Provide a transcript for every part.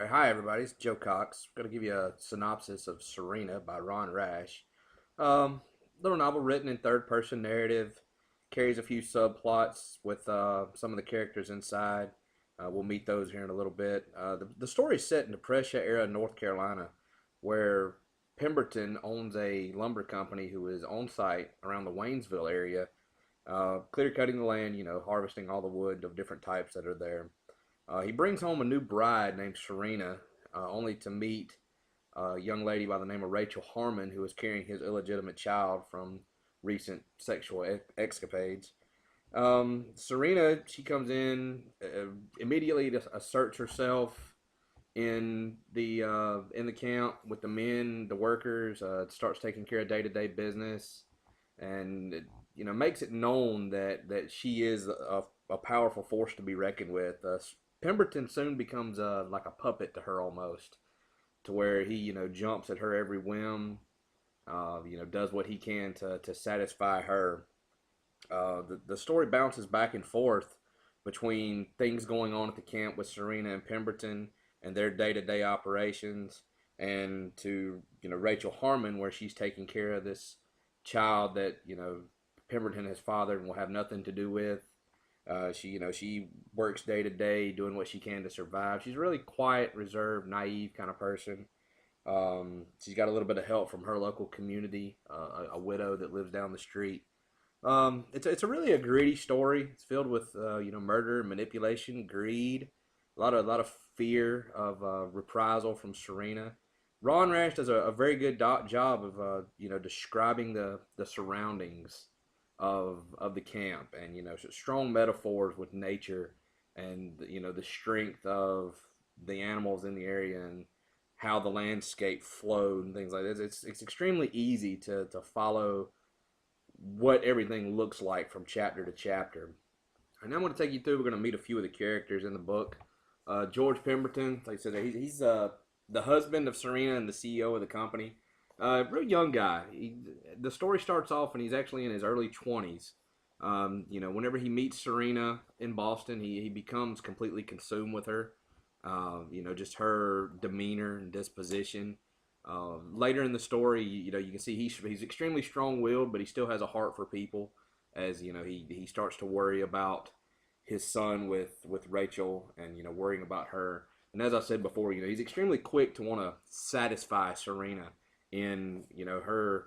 All right, hi everybody, it's Joe Cox. I'm going to give you a synopsis of Serena by Rash. Little novel written in third person narrative, carries a few subplots with some of the characters inside. We'll meet those here in a little bit. The story is set in Depression era North Carolina, where Pemberton owns a lumber company who is on site around the Waynesville area, clear cutting the land, harvesting all the wood of different types that are there. He brings home a new bride named Serena, only to meet a young lady by the name of Rachel Harmon, who is carrying his illegitimate child from recent sexual escapades. Serena, she comes in immediately to assert herself in the camp with the men, the workers. Starts taking care of day to day business, and makes it known that she is a powerful force to be reckoned with. Pemberton soon becomes like a puppet to her almost, to where he jumps at her every whim, does what he can to satisfy her. The story bounces back and forth between things going on at the camp with Serena and Pemberton and their day to day operations, and to Rachel Harmon, where she's taking care of this child that Pemberton has fathered and will have nothing to do with. She works day to day, doing what she can to survive. She's a really quiet, reserved, naive kind of person. She's got a little bit of help from her local community, a widow that lives down the street. It's a really a gritty story. It's filled with murder, manipulation, greed, a lot of fear of reprisal from Serena. Ron Rash does a very good job of describing the surroundings of the camp, and strong metaphors with nature, and the strength of the animals in the area, and how the landscape flowed and things like this. It's extremely easy to follow what everything looks like from chapter to chapter. And I'm going to take you through. We're going to meet a few of the characters in the book. George Pemberton, like I said, he's the husband of Serena and the CEO of the company. Real young guy. The story starts off when he's actually in his early 20s. Whenever he meets Serena in Boston, he becomes completely consumed with her. Just her demeanor and disposition. Later in the story, you can see he's extremely strong-willed, but he still has a heart for people. As he starts to worry about his son with Rachel, and worrying about her. And as I said before, he's extremely quick to want to satisfy Serena in her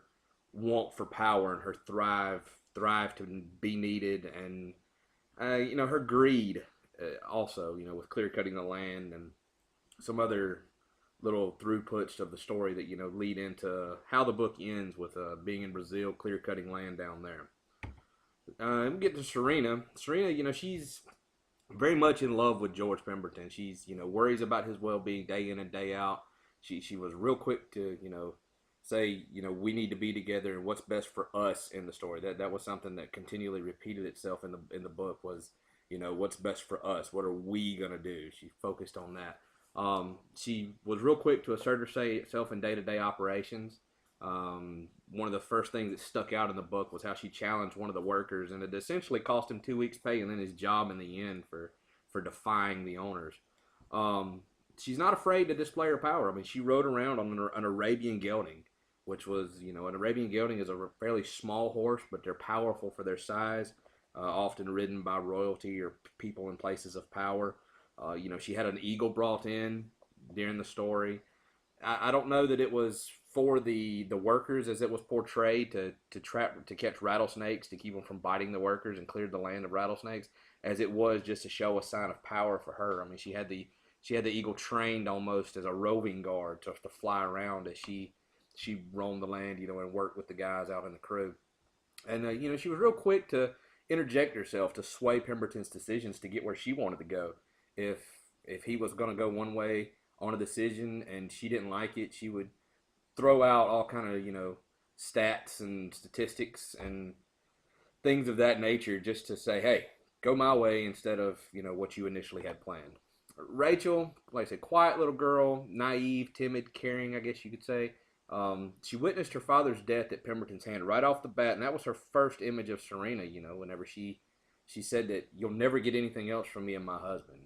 want for power, and her thrive to be needed, and her greed, also with clear cutting the land, and some other little throughputs of the story that lead into how the book ends with being in Brazil, clear cutting land down there. We get to Serena. Serena, she's very much in love with George Pemberton. She's worries about his well being day in and day out. She was real quick to say we need to be together, and what's best for us in the story. That was something that continually repeated itself in the book, was what's best for us. What are we gonna do? She focused on that. She was real quick to assert herself in day to day operations. One of the first things that stuck out in the book was how she challenged one of the workers, and it essentially cost him 2 weeks' pay and then his job in the end for defying the owners. She's not afraid to display her power. I mean, she rode around on an Arabian gelding, which was, an Arabian gelding is a fairly small horse, but they're powerful for their size, often ridden by royalty or people in places of power. She had an eagle brought in during the story. I don't know that it was for the workers as it was portrayed to catch rattlesnakes, to keep them from biting the workers and clear the land of rattlesnakes, as it was just to show a sign of power for her. I mean, she had the eagle trained almost as a roving guard to fly around as she roamed the land, and worked with the guys out in the crew. And she was real quick to interject herself to sway Pemberton's decisions to get where she wanted to go. If he was going to go one way on a decision and she didn't like it, she would throw out all kind of stats and statistics and things of that nature, just to say, hey, go my way instead of what you initially had planned. Rachel, like I said, quiet little girl, naive, timid, caring, I guess you could say. She witnessed her father's death at Pemberton's hand right off the bat, and that was her first image of Serena. Whenever she said that, you'll never get anything else from me and my husband.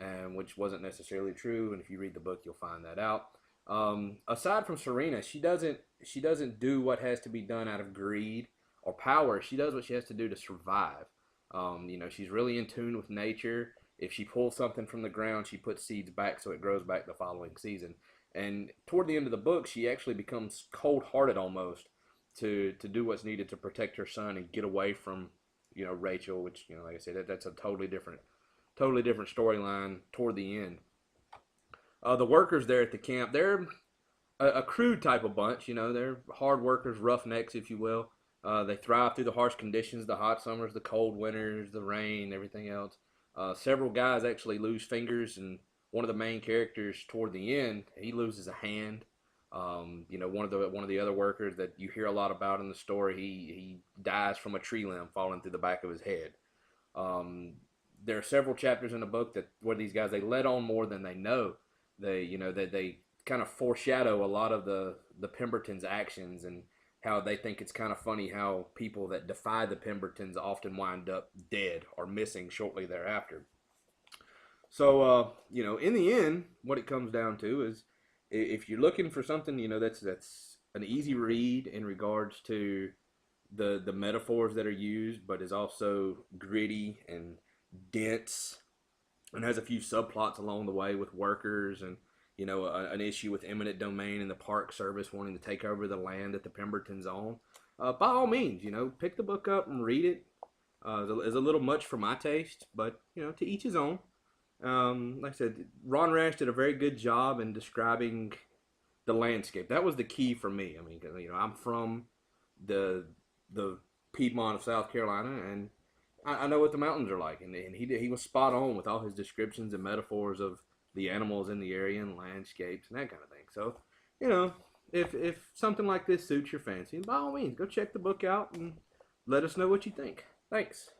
and which wasn't necessarily true. And if you read the book, you'll find that out. Aside from Serena, she doesn't do what has to be done out of greed or power. She does what she has to do to survive. She's really in tune with nature. If she pulls something from the ground, she puts seeds back so it grows back the following season. And toward the end of the book, she actually becomes cold-hearted almost to do what's needed to protect her son and get away from Rachel, which like I said, that's a totally different storyline toward the end. The workers there at the camp, they're a crude type of bunch. They're hard workers, roughnecks, if you will. They thrive through the harsh conditions, the hot summers, the cold winters, the rain, everything else. Several guys actually lose fingers, and one of the main characters toward the end, he loses a hand. One of the other workers that you hear a lot about in the story, he dies from a tree limb falling through the back of his head. There are several chapters in the book where these guys, they let on more than they know. They kind of foreshadow a lot of the Pembertons' actions, and how they think it's kind of funny how people that defy the Pembertons often wind up dead or missing shortly thereafter. So, in the end, what it comes down to is, if you're looking for something, that's an easy read in regards to the metaphors that are used, but is also gritty and dense, and has a few subplots along the way with workers, and an issue with eminent domain and the Park Service wanting to take over the land that the Pembertons own. By all means, pick the book up and read it. It's a little much for my taste, but to each his own. Like I said, Ron Rash did a very good job in describing the landscape. That was the key for me. I mean, I'm from the Piedmont of South Carolina, and I know what the mountains are like, and he was spot on with all his descriptions and metaphors of the animals in the area and landscapes and that kind of thing. So, if something like this suits your fancy, by all means, go check the book out and let us know what you think. Thanks.